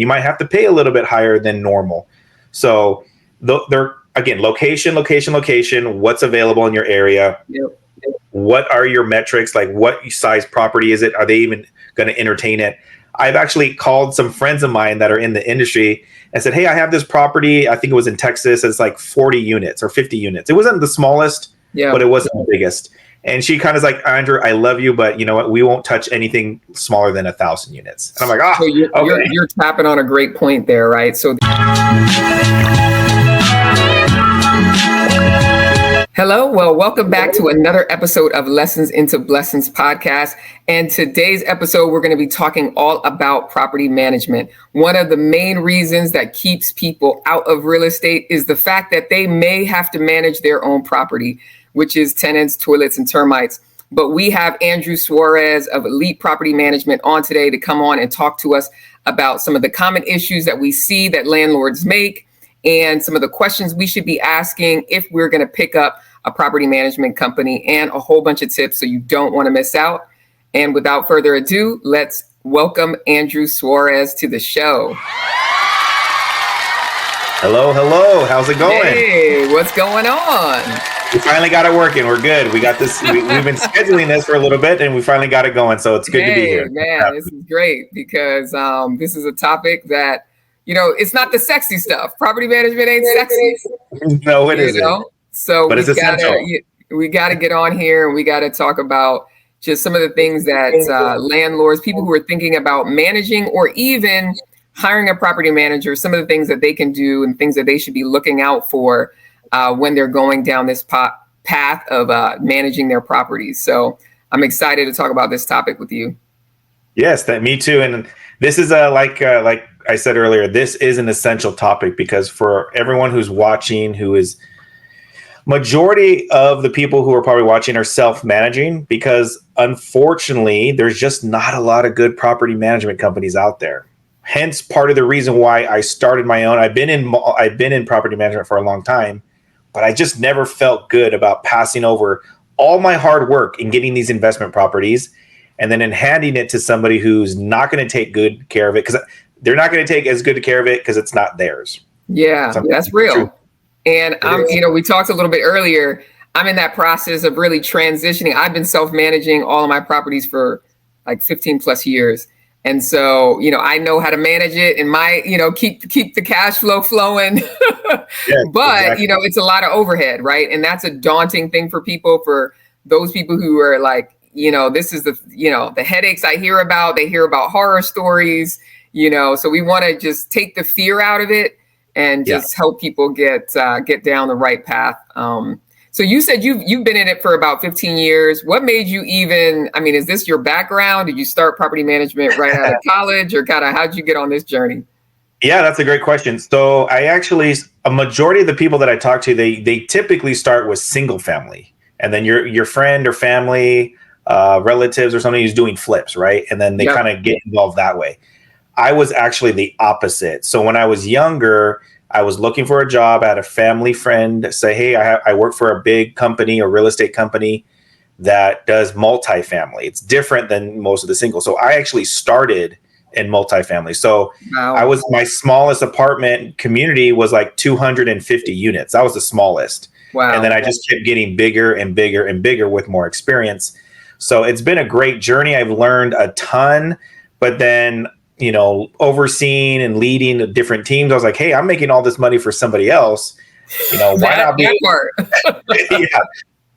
you might have to pay a little bit higher than normal. So they're, again, location, what's available in your area. Yep. What are your metrics? Like, what size property is it? Are they even going to entertain it? I've actually called some friends of mine that are in the industry and said, hey, I have this property. I think it was in Texas. It's like 40 units or 50 units. It wasn't the smallest, but it wasn't the biggest. And she kind of like, Andrew, I love you, but you know what? We won't touch anything smaller than 1,000 units. And I'm like, so you're tapping on a great point there, right? So hello, well, welcome back to another episode of Lessons into Blessings podcast. And today's episode, we're going to be talking all about property management. One of the main reasons that keeps people out of real estate is the fact that they may have to manage their own property, which is tenants, toilets, and termites. But we have Andrew Suarez of Elite Property Management on today to come on and talk to us about some of the common issues that we see that landlords make and some of the questions we should be asking if we're going to pick up a property management company, and a whole bunch of tips so you don't want to miss out. And without further ado, let's welcome Andrew Suarez to the show. Hello. How's it going? Hey, what's going on? We finally got it working. We're good. We got this. We've been scheduling this for a little bit, and we finally got it going. So it's good to be here. Man, this is great because this is a topic that, it's not the sexy stuff. Property management ain't sexy. No, it isn't. So but we got to get on here and we got to talk about just some of the things that landlords, people who are thinking about managing or even hiring a property manager, some of the things that they can do and things that they should be looking out for when they're going down this path of managing their properties. So I'm excited to talk about this topic with you. Yes, me too. And this is like I said earlier, this is an essential topic because for everyone who's watching, majority of the people who are probably watching are self-managing because unfortunately, there's just not a lot of good property management companies out there. Hence, part of the reason why I started my own. I've been in property management for a long time, but I just never felt good about passing over all my hard work in getting these investment properties and then in handing it to somebody who's not going to take good care of it because they're not going to take as good care of it because it's not theirs. Yeah, that's real. True. And we talked a little bit earlier. I'm in that process of really transitioning. I've been self-managing all of my properties for like 15 plus years. And so, I know how to manage it and keep the cash flow flowing. Yes, but, exactly. It's a lot of overhead, right? And that's a daunting thing for those people who are like, this is the headaches I hear about. They hear about horror stories, so we want to just take the fear out of it and just help people get down the right path. So you said you've been in it for about 15 years. What made you is this your background? Did you start property management right out of college or how'd you get on this journey? Yeah, that's a great question. So a majority of the people that I talk to, they typically start with single family and then your friend or family, relatives or somebody who's doing flips, right? And then they kind of get involved that way. I was actually the opposite. So when I was younger, I was looking for a job. I had a family friend say, hey, I work for a big company, a real estate company that does multifamily. It's different than most of the singles. So I actually started in multifamily. So my smallest apartment community was like 250 units. That was the smallest. Wow. And then I just kept getting bigger and bigger and bigger with more experience. So it's been a great journey. I've learned a ton, but then overseeing and leading the different teams, I was like, hey, I'm making all this money for somebody else. Why not be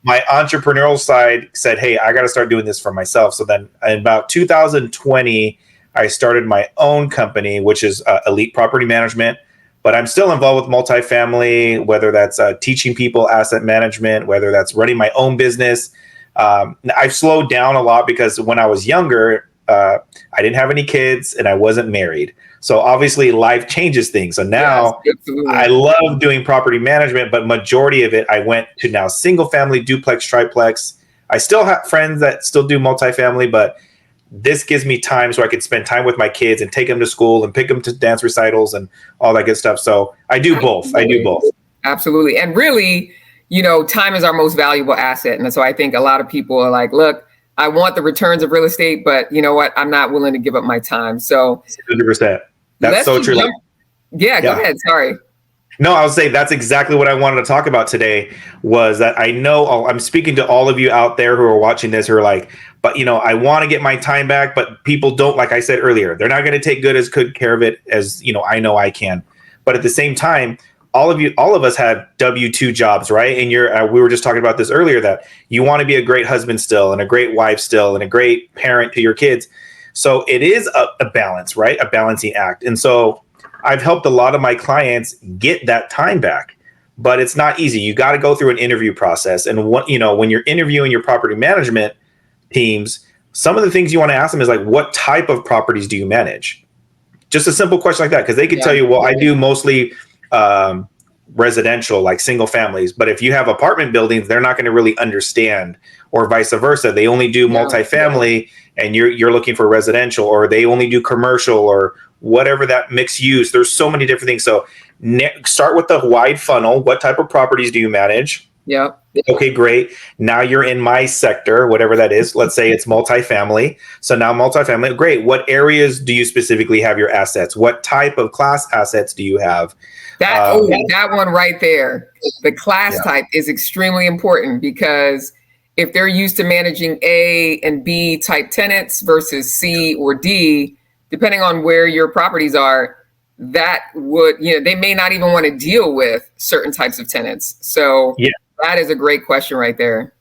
my entrepreneurial side said, hey, I got to start doing this for myself. So then in about 2020, I started my own company, which is Elite Property Management. But I'm still involved with multifamily, whether that's teaching people asset management, whether that's running my own business. I've slowed down a lot because when I was younger, I didn't have any kids and I wasn't married. So obviously life changes things. So now I love doing property management, but majority of it, I went to now single family, duplex, triplex. I still have friends that still do multifamily, but this gives me time so I can spend time with my kids and take them to school and pick them to dance recitals and all that good stuff. So I do both. Absolutely. And really, time is our most valuable asset. And so I think a lot of people are like, look, I want the returns of real estate, but you know what? I'm not willing to give up my time. So 100%. That's Let's so just true. jump. Yeah, go ahead. Sorry. No, I was saying that's exactly what I wanted to talk about today. Was that I know I'm speaking to all of you out there who are watching this who are like, but I want to get my time back, but people don't, like I said earlier, they're not going to take good care of it as I know I can. But at the same time, all of us have W-2 jobs, right? And we were just talking about this earlier, that you want to be a great husband still, and a great wife still, and a great parent to your kids. So it is a balance, right? A balancing act. And so I've helped a lot of my clients get that time back, but it's not easy. You got to go through an interview process. And when you're interviewing your property management teams, some of the things you want to ask them is like, what type of properties do you manage? Just a simple question like that, because they could tell you, well, I do mostly residential, like single families. But if you have apartment buildings, they're not going to really understand, or vice versa. They only do multifamily and you're looking for residential, or they only do commercial, or whatever that mixed use. There's so many different things. So start with the wide funnel. What type of properties do you manage? Yep. Okay, great. Now you're in my sector, whatever that is. Let's say it's multifamily. So now multifamily, great. What areas do you specifically have your assets? What type of class assets do you have? That one right there. The class type is extremely important, because if they're used to managing A and B type tenants versus C or D, depending on where your properties are, that would, they may not even want to deal with certain types of tenants. So that is a great question right there.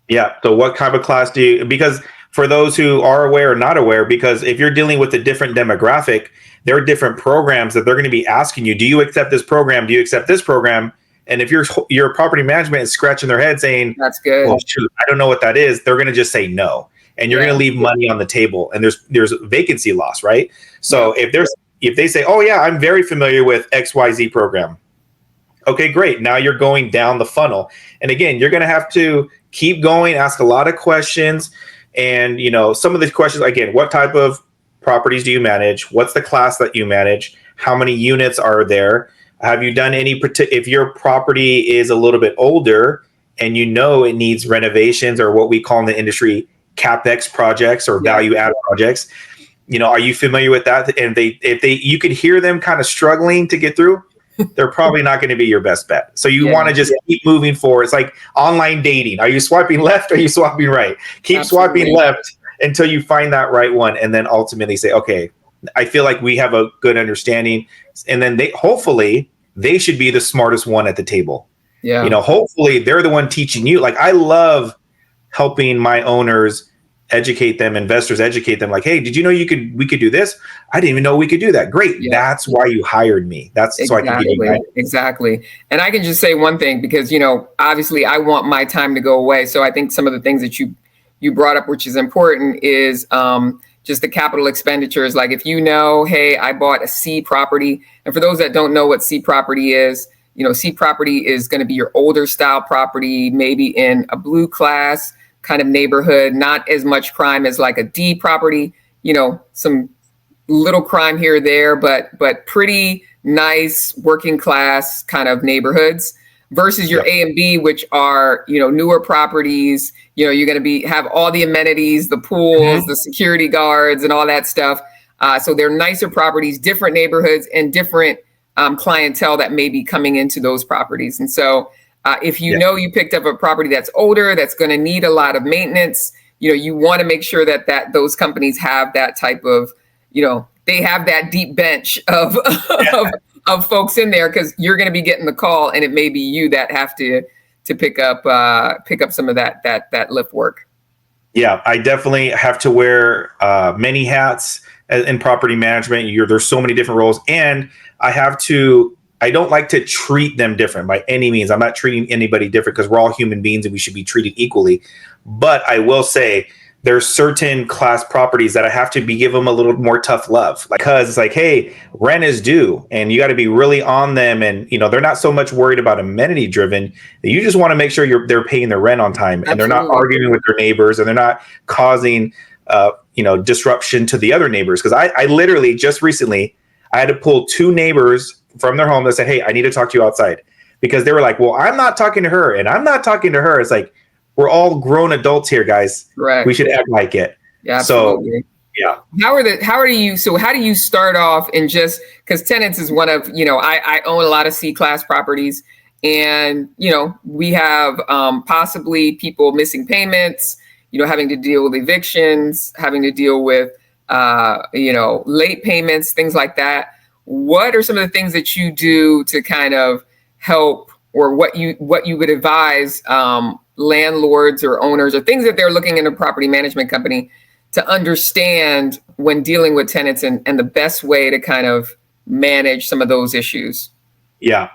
Yeah. So what type of class do you, because for those who are aware or not aware, because if you're dealing with a different demographic, there are different programs that they're going to be asking you, do you accept this program? Do you accept this program? And if your property management is scratching their head saying, that's good, well, shoot, I don't know what that is, they're going to just say no. And you're going to leave money on the table, and there's vacancy loss, right? So if they say, oh yeah, I'm very familiar with XYZ program. Okay, great. Now you're going down the funnel. And again, you're going to have to keep going, ask a lot of questions. And, some of the questions, again, what type of properties do you manage? What's the class that you manage? How many units are there? Have you done if your property is a little bit older and it needs renovations, or what we call in the industry CapEx projects or value add projects, are you familiar with that? And if you could hear them kind of struggling to get through, they're probably not going to be your best bet. So you want to just keep moving forward. It's like online dating. Are you swiping left? Or are you swiping right? Keep swiping left until you find that right one. And then ultimately say, okay, I feel like we have a good understanding. And then hopefully they should be the smartest one at the table. Yeah. Hopefully they're the one teaching you. Like, I love helping my owners educate them, investors educate them. Like, hey, did you know we could do this? I didn't even know we could do that. Great. Yeah. That's why you hired me. That's so I can give you guidance. Exactly. And I can just say one thing, because, obviously I want my time to go away. So I think some of the things that you brought up, which is important, is just the capital expenditures. Like, if hey, I bought a C property. And for those that don't know what C property is, C property is going to be your older style property, maybe in a blue class kind of neighborhood, not as much crime as like a D property, some little crime here or there, but pretty nice working class kind of neighborhoods, versus your A and B, which are, newer properties. You're going to have all the amenities, the pools, the security guards, and all that stuff. So they're nicer properties, different neighborhoods, and different clientele that may be coming into those properties. And so if you picked up a property that's older, that's going to need a lot of maintenance, you want to make sure that those companies have that type of, they have that deep bench of folks in there, because you're going to be getting the call, and it may be you that have to pick up some of that lift work. Yeah, I definitely have to wear many hats in property management. There's so many different roles, and I don't like to treat them different by any means. I'm not treating anybody different, because we're all human beings and we should be treated equally. But I will say there's certain class properties that I have to give them a little more tough love, because it's like, hey, rent is due, and you got to be really on them. And, they're not so much worried about amenity driven. You just want to make sure they're paying their rent on time. Absolutely. And they're not arguing with their neighbors, and they're not causing, disruption to the other neighbors. Because I literally just recently, I had to pull two neighbors from their home that said, hey, I need to talk to you outside, because they were like, well, I'm not talking to her and I'm not talking to her. It's like, we're all grown adults here, guys. Correct. We should act like it. Yeah, absolutely. Yeah. How do you start off and just, because tenants is one of, I own a lot of C-class properties, and, we have possibly people missing payments, having to deal with evictions, having to deal with, late payments, things like that. What are some of the things that you do to kind of help, or what you would advise landlords or owners, or things that they're looking in a property management company to understand when dealing with tenants, and the best way to kind of manage some of those issues? Yeah.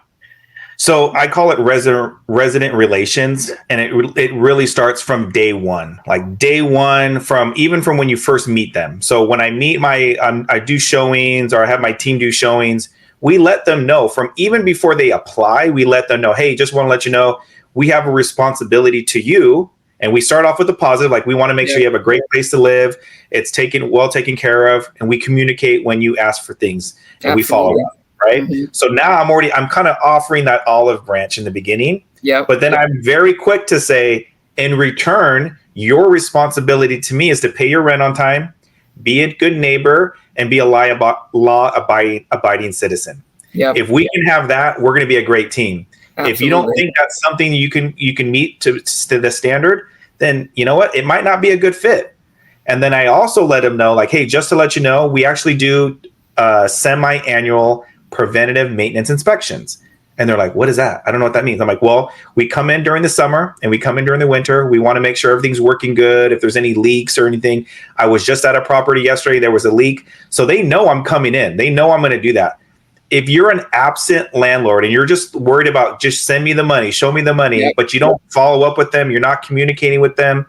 So I call it resident relations, and it really starts from day one, like day one, from when you first meet them. So when I meet I do showings, or I have my team do showings, we let them know from even before they apply. We let them know, hey, just want to let you know, we have a responsibility to you. And we start off with the positive, like we want to make sure you have a great place to live. It's well taken care of, and we communicate when you ask for things, and we follow up. Right. Mm-hmm. So now I'm kind of offering that olive branch in the beginning. Yeah. But then I'm very quick to say, in return, your responsibility to me is to pay your rent on time, be a good neighbor, and be a law-abiding citizen. Yeah. If we can have that, we're going to be a great team. Absolutely. If you don't think that's something you can meet to the standard, then you know what? It might not be a good fit. And then I also let them know, like, hey, just to let you know, we actually do semi-annual preventative maintenance inspections. And they're like, what is that? I don't know what that means. I'm like, well, we come in during the summer and we come in during the winter. We want to make sure everything's working good. If there's any leaks or anything. I was just at a property yesterday. There was a leak. So they know I'm coming in. They know I'm going to do that. If you're an absent landlord and you're just worried about just send me the money, show me the money, but you don't follow up with them, you're not communicating with them,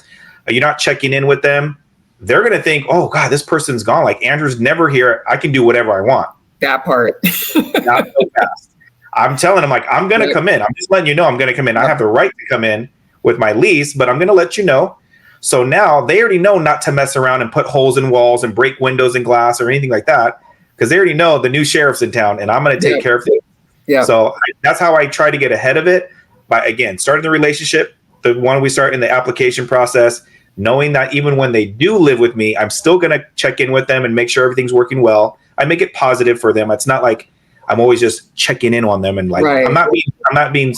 you're not checking in with them, they're going to think, oh God, this person's gone. Like, Andrew's never here. I can do whatever I want. That part. Not so fast. I'm telling them, like, I'm going to come in. I'm just letting you know I'm going to come in. I have the right to come in with my lease, but I'm going to let you know. So now they already know not to mess around and put holes in walls and break windows and glass or anything like that, because they already know the new sheriff's in town and I'm going to take care of things. Yeah. So that's how I try to get ahead of it, by, again, starting the relationship, the one we start in the application process, knowing that even when they do live with me, I'm still going to check in with them and make sure everything's working well. I make it positive for them. It's not like I'm always just checking in on them and like, I'm not being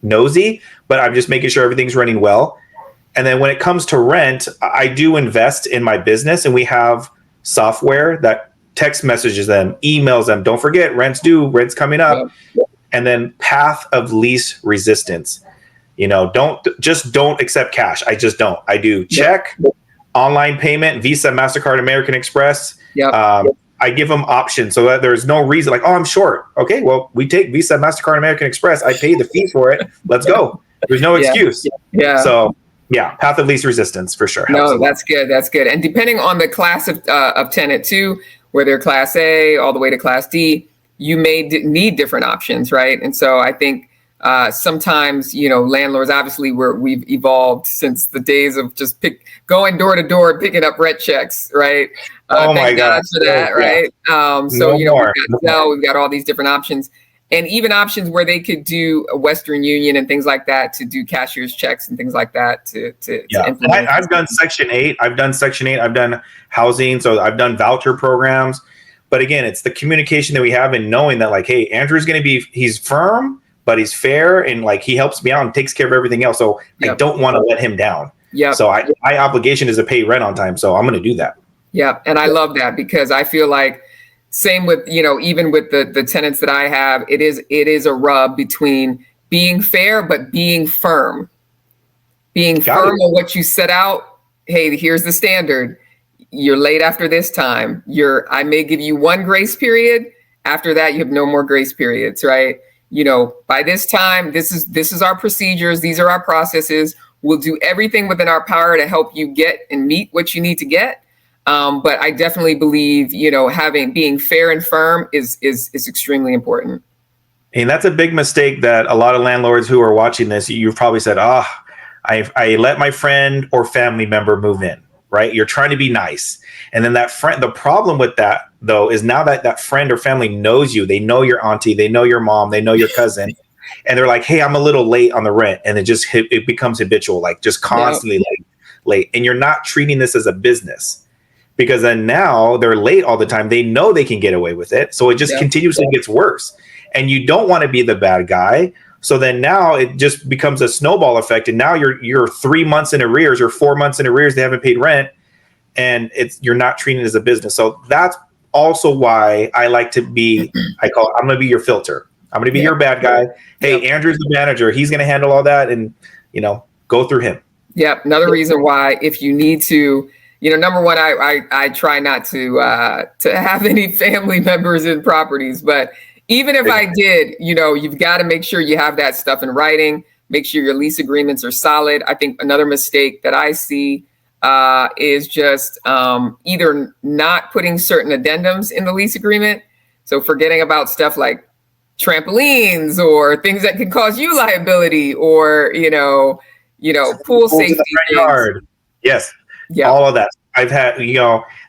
nosy, but I'm just making sure everything's running well. And then when it comes to rent, I do invest in my business, and we have software that text messages them, emails them. Don't forget, rent's due, rent's coming up. And then path of least resistance. Don't accept cash. I just don't. I do check, online payment, Visa, MasterCard, American Express. I give them options so that there's no reason like, oh, I'm short. Okay, well, we take Visa, MasterCard, American Express. I pay the fee for it. Let's go. There's no excuse. Yeah. So path of least resistance for sure. No, that's good. That's good. And depending on the class of tenant too, whether class A all the way to class D, you may need different options, right? And so I think sometimes, landlords, obviously we've evolved since the days of just going door to door, picking up rent checks, right? Oh my God for that, right? We've got all these different options, and even options where they could do a Western Union and things like that to do cashier's checks and things like that to implement. I've done Section 8. I've done housing. So I've done voucher programs. But again, it's the communication that we have and knowing that, like, hey, Andrew's going to he's firm, but he's fair, and like he helps me out and takes care of everything else. So I don't want to let him down. Yeah. So my obligation is to pay rent on time. So I'm going to do that. Yeah. And I love that, because I feel like same with, even with the tenants that I have, it is a rub between being fair, but being firm, on what you set out. Hey, here's the standard. You're late after this time. I may give you one grace period. After that, you have no more grace periods, right? By this time, this is our procedures. These are our processes. We'll do everything within our power to help you get and meet what you need to get. But I definitely believe, being fair and firm is extremely important. And that's a big mistake that a lot of landlords who are watching this, you've probably said, I let my friend or family member move in, right? You're trying to be nice. And then the problem with that, though, is now that friend or family knows you, they know your auntie, they know your mom, they know your cousin, and they're like, hey, I'm a little late on the rent. And it becomes habitual, like just constantly late. And you're not treating this as a business. because then now they're late all the time. They know they can get away with it. So it just continuously gets worse. And you don't want to be the bad guy. So then now it just becomes a snowball effect. And now you're 3 months in arrears or 4 months in arrears. They haven't paid rent, and you're not treating it as a business. So that's also why I like to be, I'm going to be your filter. I'm going to be your bad guy. Hey, Andrew's the manager. He's going to handle all that, and, go through him. Yeah. Another reason why, if you need to, number one, I try not to have any family members in properties, but even if I did, you've got to make sure you have that stuff in writing, make sure your lease agreements are solid. I think another mistake that I see is just either not putting certain addendums in the lease agreement. So forgetting about stuff like trampolines or things that can cause you liability, or, pool safety. Yard. Yes. Yeah. All of that. I've had,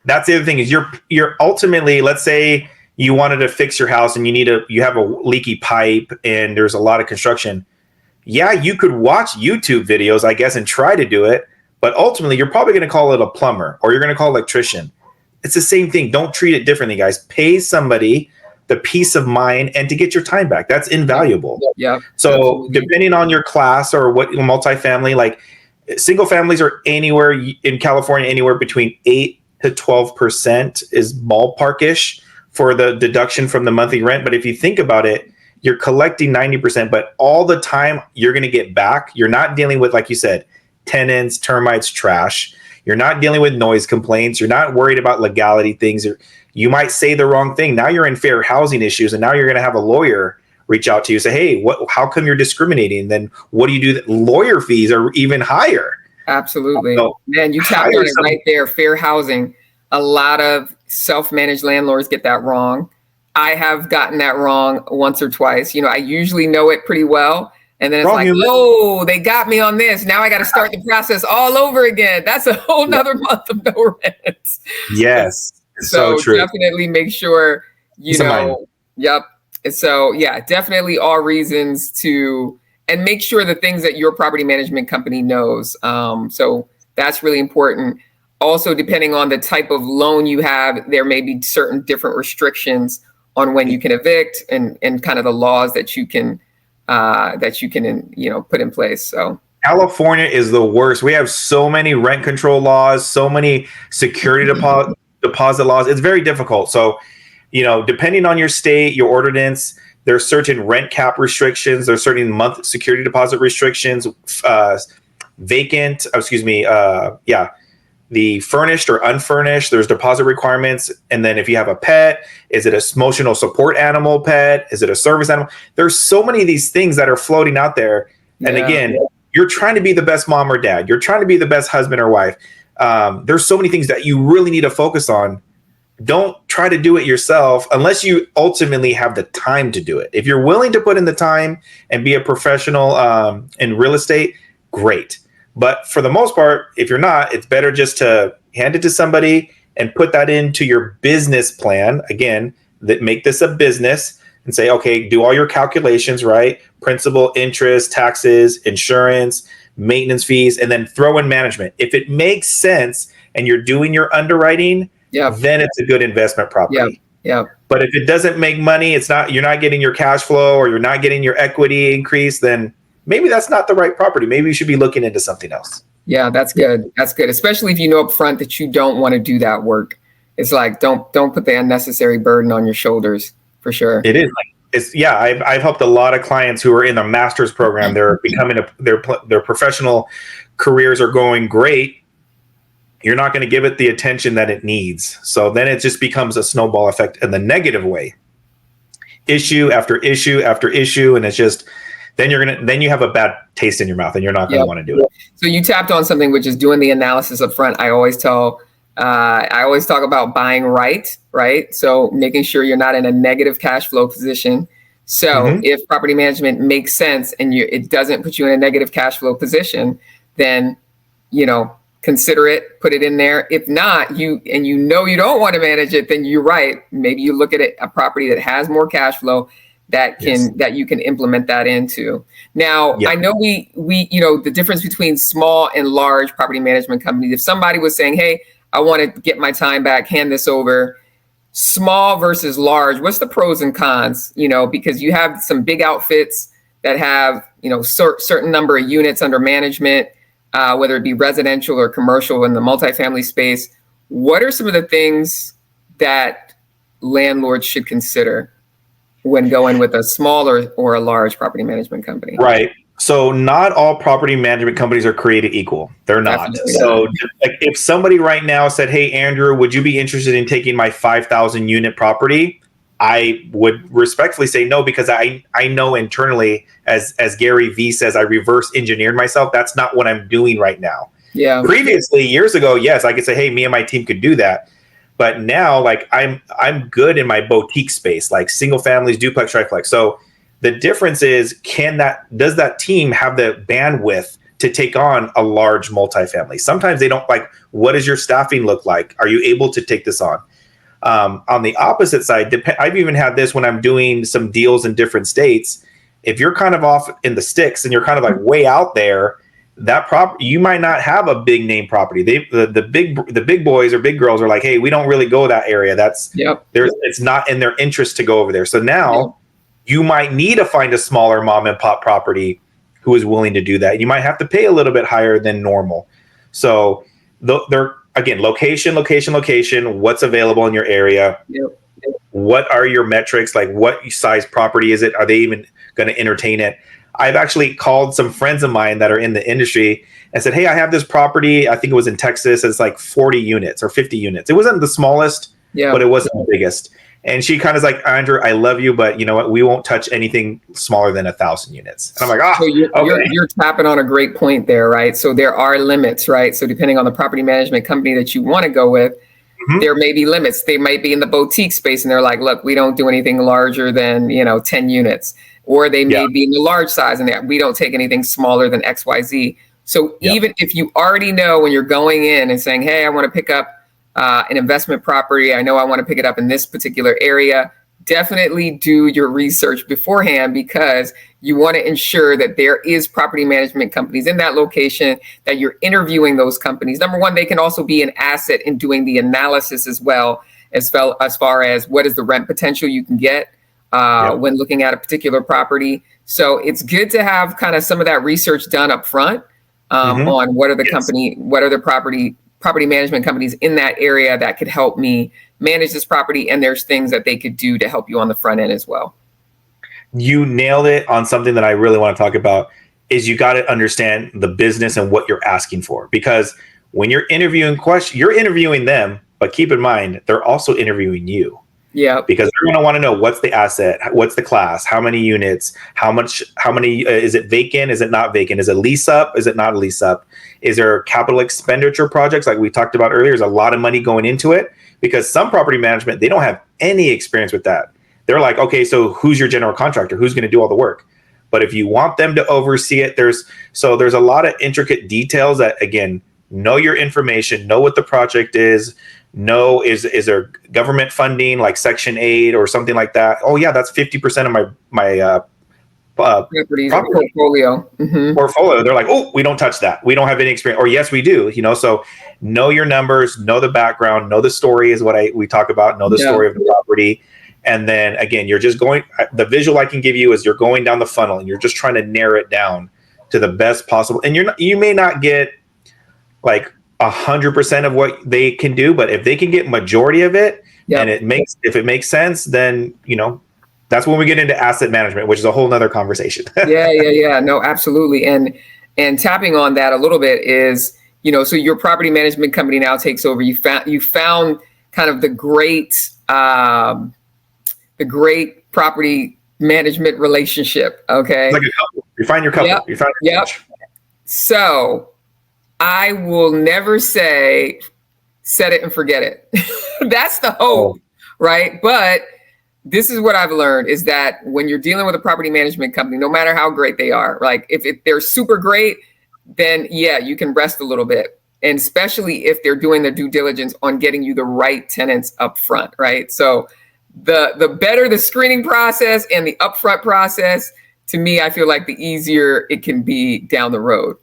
that's the other thing is you're ultimately, let's say you wanted to fix your house and you have a leaky pipe and there's a lot of construction. Yeah, you could watch YouTube videos, I guess, and try to do it. But ultimately, you're probably going to call it a plumber or you're going to call an electrician. It's the same thing. Don't treat it differently, guys. Pay somebody the peace of mind and to get your time back. That's invaluable. Yeah. So absolutely. Depending on your class or what multifamily, like single families are anywhere in California, anywhere between 8 to 12% is ballparkish for the deduction from the monthly rent. But if you think about it, you're collecting 90%, but all the time you're going to get back. You're not dealing with, like you said, tenants, termites, trash. You're not dealing with noise complaints. You're not worried about legality things. You might say the wrong thing. Now you're in fair housing issues, and now you're going to have a lawyer reach out to you, say, hey, how come you're discriminating? Then what do you do? Lawyer fees are even higher. Absolutely. Man, you tapped on it right there. Fair housing. A lot of self-managed landlords get that wrong. I have gotten that wrong once or twice. I usually know it pretty well. And then it's like, oh, they got me on this. Now I got to start the process all over again. That's a whole nother month of no rent. Yes. So true. Definitely make sure, yep. So yeah, definitely all reasons to, and make sure the things that your property management company knows. So that's really important. Also, depending on the type of loan you have, there may be certain different restrictions on when you can evict and kind of the laws that you can put in place. So California is the worst. We have so many rent control laws, so many security deposit laws. It's very difficult. So, depending on your state, your ordinance, there's certain rent cap restrictions. There's certain month security deposit restrictions, the furnished or unfurnished, there's deposit requirements. And then if you have a pet, is it a emotional support animal pet? Is it a service animal? There's so many of these things that are floating out there. And again, you're trying to be the best mom or dad. You're trying to be the best husband or wife. There's so many things that you really need to focus on. Don't try to do it yourself unless you ultimately have the time to do it. If you're willing to put in the time and be a professional in real estate, great. But for the most part, if you're not, it's better just to hand it to somebody and put that into your business plan. Again, that make this a business and say, okay, do all your calculations, right? Principal, interest, taxes, insurance, maintenance fees, and then throw in management. If it makes sense and you're doing your underwriting, then it's a good investment property. Yeah. But if it doesn't make money, you're not getting your cash flow or you're not getting your equity increase, then maybe that's not the right property. Maybe you should be looking into something else. Yeah, that's good. That's good. Especially if you know up front that you don't want to do that work. It's like, don't put the unnecessary burden on your shoulders, for sure. It is. I've helped a lot of clients who are in the master's program. They're becoming their professional careers are going great. You're not going to give it the attention that it needs. So then it just becomes a snowball effect in the negative way. Issue after issue after issue. And it's just, then you have a bad taste in your mouth and you're not going to want to do it. So you tapped on something, which is doing the analysis up front. I always talk about buying right? So making sure you're not in a negative cash flow position. So if property management makes sense and it doesn't put you in a negative cash flow position, then, consider it, put it in there. If not, you don't want to manage it, then you're right. Maybe you look at a property that has more cash flow that you can implement that into. Now, I know we the difference between small and large property management companies. If somebody was saying, hey, I want to get my time back, hand this over. Small versus large, what's the pros and cons? Because you have some big outfits that have, certain number of units under management, whether it be residential or commercial in the multifamily space. What are some of the things that landlords should consider when going with a small or a large property management company? Right. So not all property management companies are created equal. They're not. Definitely So not. like, if somebody right now said, hey, Andrew, would you be interested in taking my 5,000 unit property? I would respectfully say no, because I know internally, as Gary Vee says, I reverse engineered myself. That's not what I'm doing right now. Yeah. Previously, years ago, yes, I could say, hey, me and my team could do that. But now, like, I'm good in my boutique space, like single families, duplex, triplex. So the difference is, does that team have the bandwidth to take on a large multifamily? Sometimes they don't. Like, what does your staffing look like? Are you able to take this on? On the opposite side, I've even had this when I'm doing some deals in different states. If you're kind of off in the sticks and you're kind of like way out there, you might not have a big name property. The big boys or big girls are like, hey, we don't really go that area. It's not in their interest to go over there. So now you might need to find a smaller mom and pop property who is willing to do that. You might have to pay a little bit higher than normal. So they're, again, location, what's available in your area. Yep. What are your metrics? Like, what size property is it? Are they even going to entertain it? I've actually called some friends of mine that are in the industry and said, hey, I have this property. I think it was in Texas. It's like 40 units or 50 units. It wasn't the smallest, but it wasn't the biggest. And she kind of is like, Andrew, I love you, but you know what? We won't touch anything smaller than 1,000 units. And I'm like, so you're tapping on a great point there, right? So there are limits, right? So depending on the property management company that you want to go with, there may be limits. They might be in the boutique space and they're like, look, we don't do anything larger than, 10 units. Or they may be in the large size and we don't take anything smaller than XYZ. So even if you already know when you're going in and saying, hey, I want to pick up an investment property, I know I want to pick it up in this particular area, definitely do your research beforehand, because you want to ensure that there is property management companies in that location, that you're interviewing those companies. Number one, they can also be an asset in doing the analysis as far as what is the rent potential you can get when looking at a particular property. So it's good to have kind of some of that research done up front on what are the property management companies in that area that could help me manage this property. And there's things that they could do to help you on the front end as well. You nailed it on something that I really want to talk about. Is you got to understand the business and what you're asking for, because when you're interviewing you're interviewing them, but keep in mind, they're also interviewing you. Yeah. Because they're going to want to know, what's the asset? What's the class? How many units? How many, is it vacant? Is it not vacant? Is it lease up? Is it not lease up? Is there capital expenditure projects like we talked about earlier? There's a lot of money going into it, because some property management, they don't have any experience with that. They're like, okay, so who's your general contractor? Who's going to do all the work? But if you want them to oversee it, there's a lot of intricate details that, again, know your information, know what the project is. No, is there government funding like Section 8 or something like that? Oh yeah, that's 50% of my portfolio. Portfolio. They're like, oh, we don't touch that. We don't have any experience. Or yes, we do. So know your numbers, know the background, know the story is what we talk about. Know the story of the property, and then again, you're just going. The visual I can give you is you're going down the funnel and you're just trying to narrow it down to the best possible. And you may not get like 100% of what they can do, but if they can get majority of it, and if it makes sense, then that's when we get into asset management, which is a whole nother conversation. Yeah. No, absolutely. And tapping on that a little bit is, so your property management company now takes over. You found kind of the great property management relationship. Okay. It's like a couple. You find your couple. You find your couple. So I will never say set it and forget it. That's the hope, right? But this is what I've learned is that when you're dealing with a property management company, no matter how great they are, like if they're super great, then you can rest a little bit. And especially if they're doing their due diligence on getting you the right tenants up front, right? So the better the screening process and the upfront process, to me, I feel like the easier it can be down the road.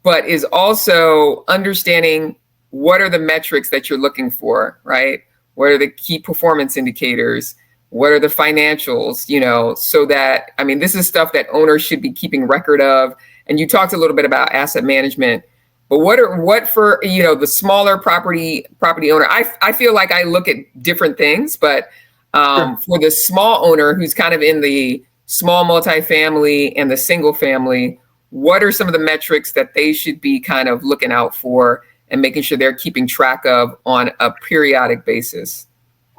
But is also understanding what are the metrics that you're looking for, right? What are the key performance indicators? What are the financials, so that, I mean, this is stuff that owners should be keeping record of. And you talked a little bit about asset management, but what for, the smaller property owner, I feel like I look at different things, but for the small owner who's kind of in the small multifamily and the single family, what are some of the metrics that they should be kind of looking out for and making sure they're keeping track of on a periodic basis?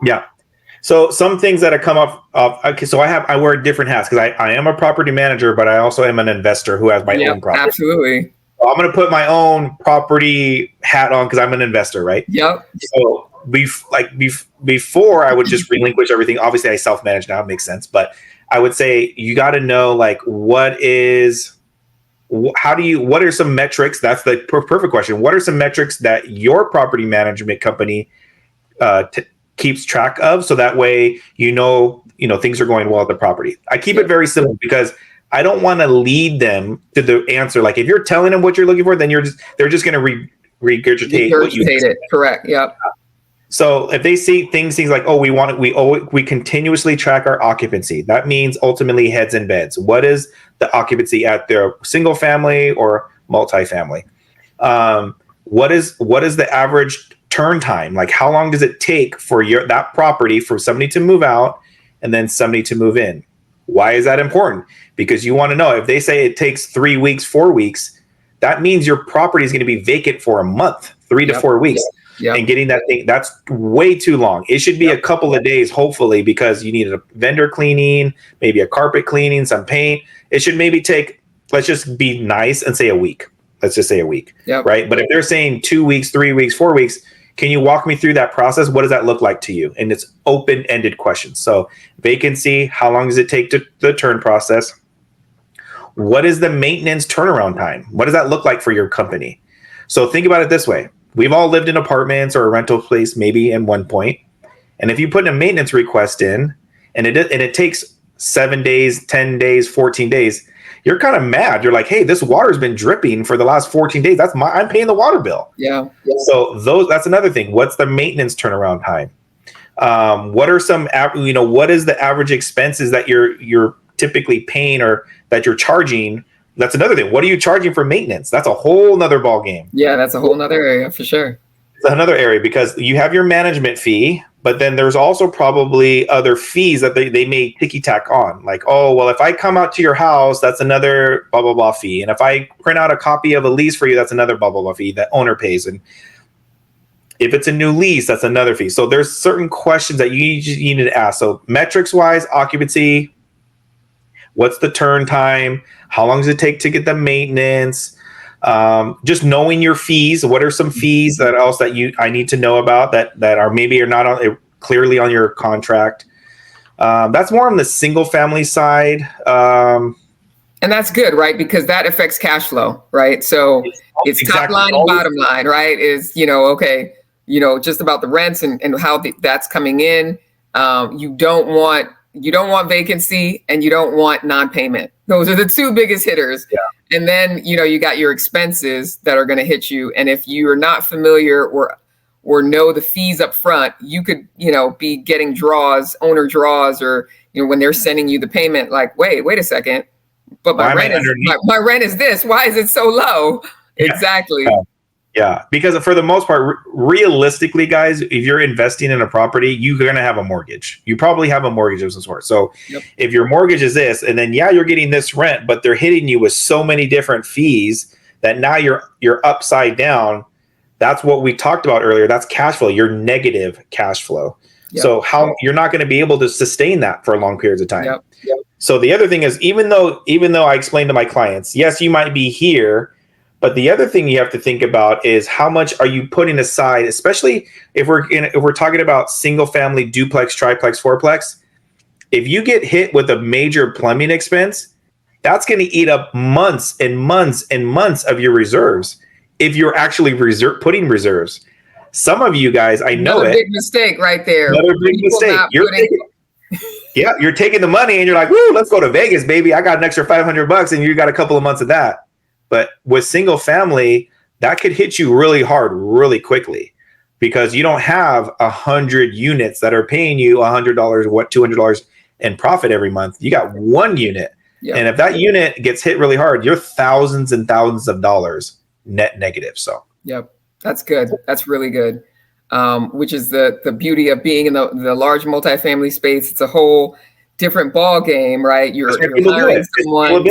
Yeah. So some things that have come up. Okay, so I wear different hats because I am a property manager, but I also am an investor who has my own property. Absolutely. So I'm going to put my own property hat on because I'm an investor, right? Yep. So before I would just relinquish everything. Obviously, I self-manage now. It makes sense, but I would say you got to know what are some metrics? That's the perfect question. What are some metrics that your property management company keeps track of, so that way things are going well at the property? I keep it very simple because I don't want to lead them to the answer. Like if you're telling them what you're looking for, then they're just going to regurgitate what you it. Correct. Yep. So if they see things like, we continuously track our occupancy. That means ultimately heads and beds. What is the occupancy at their single family or multifamily? What is the average turn time? Like how long does it take for that property for somebody to move out and then somebody to move in? Why is that important? Because you want to know, if they say it takes 3 weeks, 4 weeks, that means your property is going to be vacant for a month, 3 to 4 weeks. Yep. And getting that thing, that's way too long. It should be a couple of days, hopefully, because you need a vendor cleaning, maybe a carpet cleaning, some paint. It should maybe take, let's just be nice and say a week. Let's just say a week, right? But if they're saying 2 weeks, 3 weeks, 4 weeks, can you walk me through that process? What does that look like to you? And it's open-ended questions. So vacancy, how long does it take to the turn process? What is the maintenance turnaround time? What does that look like for your company? So think about it this way. We've all lived in apartments or a rental place maybe at one point. And if you put a maintenance request in and it takes 7 days, 10 days, 14 days, you're kind of mad. You're like, hey, this water's been dripping for the last 14 days. I'm paying the water bill. Yeah. So that's another thing. What's the maintenance turnaround time? What are what is the average expenses that you're typically paying or that you're charging? That's another thing. What are you charging for maintenance? That's a whole nother ball game. Yeah, that's a whole nother area for sure. It's another area because you have your management fee, but then there's also probably other fees that they may ticky tack on. Like, oh, well, if I come out to your house, that's another blah, blah, blah fee. And if I print out a copy of a lease for you, that's another blah, blah, blah fee that owner pays. And if it's a new lease, that's another fee. So there's certain questions that you need to ask. So metrics wise, occupancy, what's the turn time? How long does it take to get the maintenance? Just knowing your fees. What are some fees that I need to know about that are maybe are not clearly on your contract? That's more on the single family side. And that's good, right? Because that affects cash flow, right? So it's top line and bottom line, right? Is, just about the rents and how that's coming in. You don't want vacancy and you don't want non-payment. Those are the two biggest hitters. Yeah. And then, you got your expenses that are going to hit you. And if you are not familiar or know the fees up front, you could, be getting owner draws, or, when they're sending you the payment, like, wait a second, but my rent is this. Why is it so low? Yeah. Exactly. Yeah, because for the most part, realistically, guys, if you're investing in a property, you're going to have a mortgage. You probably have a mortgage of some sort. So if your mortgage is this, and then, you're getting this rent, but they're hitting you with so many different fees that now you're upside down. That's what we talked about earlier. That's cash flow. You're negative cash flow. Yep. So you're not going to be able to sustain that for long periods of time. Yep. So the other thing is, even though I explain to my clients, yes, you might be here, but the other thing you have to think about is how much are you putting aside, especially if we're talking about single family, duplex, triplex, fourplex. If you get hit with a major plumbing expense, that's going to eat up months and months and months of your reserves. If you're actually putting reserves, some of you guys, I know Another big mistake right there. Another big mistake. You're taking the money and you're like, woo, let's go to Vegas, baby. I got an extra $500 and you got a couple of months of that. But with single family, that could hit you really hard, really quickly, because you don't have 100 units that are paying you $100, $200 in profit every month. You got one unit. Yep. And if that unit gets hit really hard, you're thousands and thousands of dollars net negative. So, yep, that's good. That's really good. Which is the beauty of being in the large multifamily space. It's a whole different ball game, right? You're hiring someone.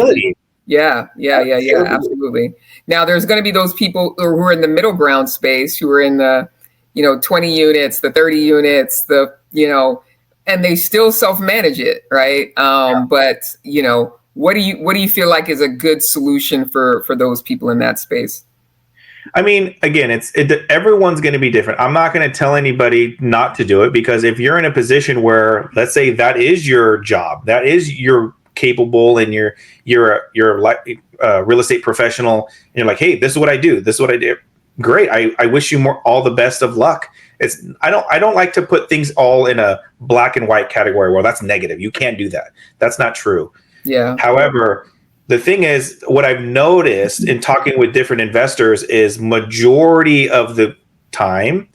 Yeah, absolutely. Now there's going to be those people who are in the middle ground space, who are in the, 20 units, the 30 units, and they still self-manage it, right? But what do you feel like is a good solution for those people in that space? I mean, again, everyone's going to be different. I'm not going to tell anybody not to do it, because if you're in a position where, let's say, that is your job, that is you're capable, and you're a real estate professional, and you're like, hey, this is what I do. This is what I do. Great. I wish you all the best of luck. I don't like to put things all in a black and white category where that's negative. You can't do that. That's not true. Yeah. However, the thing is, what I've noticed in talking with different investors is majority of the time,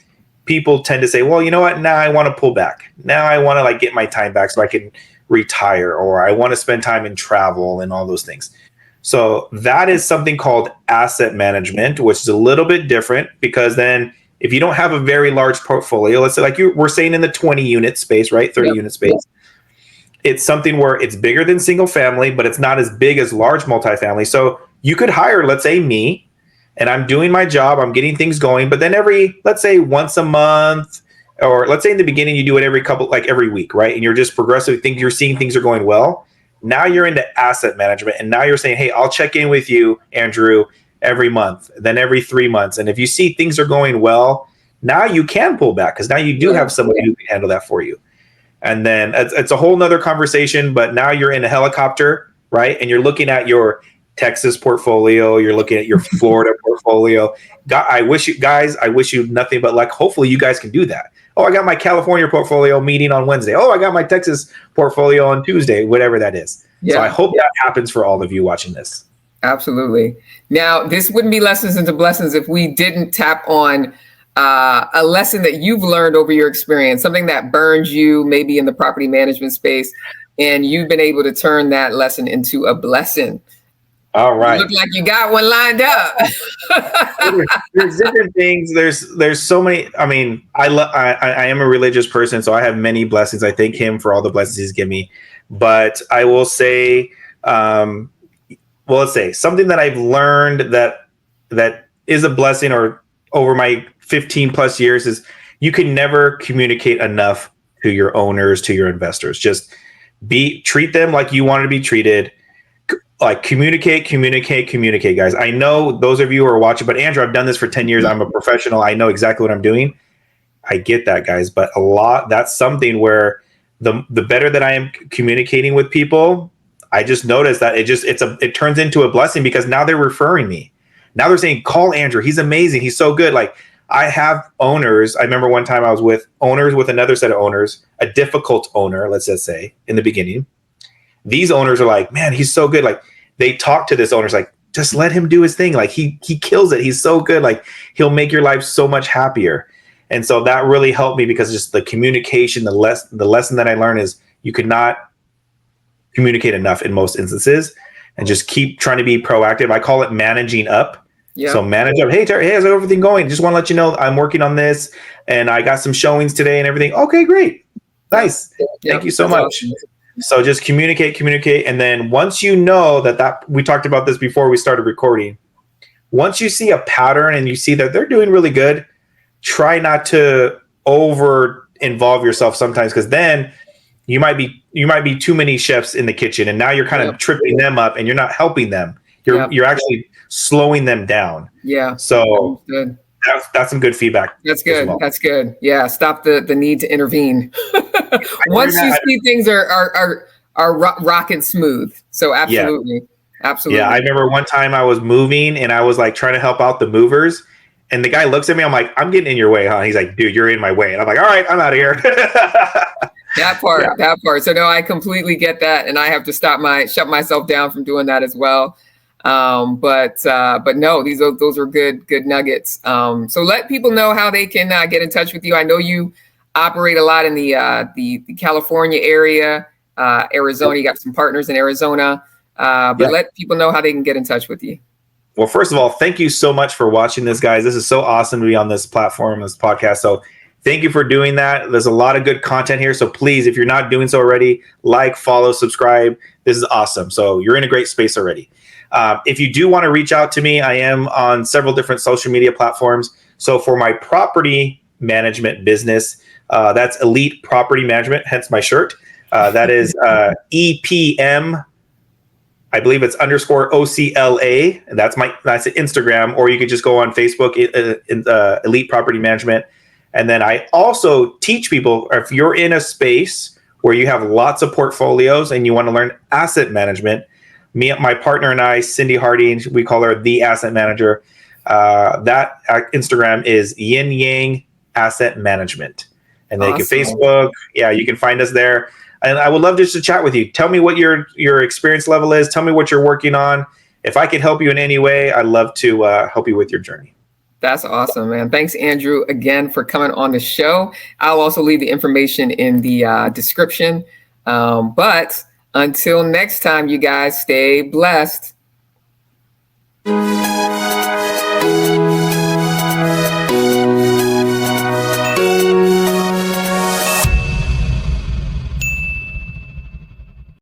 people tend to say, well, you know what? Now I want to pull back. Now I want to get my time back so I can retire, or I want to spend time in travel and all those things. So that is something called asset management, which is a little bit different, because then if you don't have a very large portfolio, let's say we're saying in the 20 unit space, right? 30 unit space. It's something where it's bigger than single family, but it's not as big as large multifamily. So you could hire, let's say, me, and I'm doing my job, I'm getting things going, but then let's say once a month, or let's say in the beginning, you do it every week, right? And you're just progressively you're seeing things are going well. Now you're into asset management, and now you're saying, hey, I'll check in with you, Andrew, every month, then every 3 months. And if you see things are going well, now you can pull back, because now you do have somebody who can handle that for you. And then it's a whole nother conversation, but now you're in a helicopter, right? And you're looking at your Texas portfolio, you're looking at your Florida portfolio. I wish you nothing but luck. Hopefully you guys can do that. Oh, I got my California portfolio meeting on Wednesday. Oh, I got my Texas portfolio on Tuesday, whatever that is. Yeah. So I hope that happens for all of you watching this. Absolutely. Now, this wouldn't be Lessons into Blessings if we didn't tap on a lesson that you've learned over your experience, something that burns you maybe in the property management space, and you've been able to turn that lesson into a blessing. All right. You look like you got one lined up. There's different things. There's so many. I mean, I am a religious person, so I have many blessings. I thank him for all the blessings he's given me. But I will say, let's say something that I've learned that is a blessing, or over my 15 plus years, is you can never communicate enough to your owners, to your investors. Just treat them like you want to be treated. Like communicate, guys. I know those of you who are watching, but Andrew, I've done this for 10 years. I'm a professional. I know exactly what I'm doing. I get that, guys. But that's something where the better that I am communicating with people, I just noticed that it turns into a blessing, because now they're referring me. Now they're saying, call Andrew. He's amazing. He's so good. Like, I have owners. I remember one time I was with owners with another set of owners, a difficult owner, let's just say, in the beginning. These owners are like, man, he's so good. Like, they talk to this owner's like, just let him do his thing. Like, he kills it. He's so good. Like, he'll make your life so much happier. And so that really helped me, because just the communication, the lesson that I learned is you could not communicate enough in most instances, and just keep trying to be proactive. I call it managing up. Yeah. So manage up. Hey, Terry, how's everything going? Just want to let you know I'm working on this, and I got some showings today and everything. Okay, great. Nice. Thank you so much. Awesome. So just communicate. And then once you know that we talked about this before we started recording, once you see a pattern and you see that they're doing really good, try not to over involve yourself sometimes, because then you might be too many chefs in the kitchen, and now you're kind of tripping them up, and you're not helping them. You're actually slowing them down. Yeah. So that's some good feedback. That's good. Well. That's good. Yeah. Stop the need to intervene. Once you see things are rocking smooth. So absolutely. Yeah. Absolutely. Yeah. I remember one time I was moving, and I was like trying to help out the movers, and the guy looks at me. I'm like, I'm getting in your way, huh? He's like, dude, you're in my way. And I'm like, all right, I'm out of here. That part. So no, I completely get that. And I have to shut myself down from doing that as well. But no, those are good nuggets. So let people know how they can get in touch with you. I know you operate a lot in the California area, Arizona. You got some partners in Arizona, but let people know how they can get in touch with you. Well, first of all, thank you so much for watching this, guys. This is so awesome to be on this platform, this podcast. So thank you for doing that. There's a lot of good content here. So please, if you're not doing so already, like, follow, subscribe. This is awesome. So you're in a great space already. If you do want to reach out to me, I am on several different social media platforms. So for my property management business, that's Elite Property Management, hence my shirt. That is EPM. I believe it's _OCLA. And that's Instagram, or you could just go on Facebook, Elite Property Management. And then I also teach people, if you're in a space where you have lots of portfolios and you want to learn asset management, my partner and I, Cindy Harding, we call her the asset manager. That Instagram is Yin Yang Asset Management. And then Awesome. You can Facebook. Yeah, you can find us there. And I would love just to chat with you. Tell me what your experience level is. Tell me what you're working on. If I could help you in any way, I'd love to help you with your journey. That's awesome, man. Thanks, Andrew, again for coming on the show. I'll also leave the information in the description. But until next time, you guys stay blessed.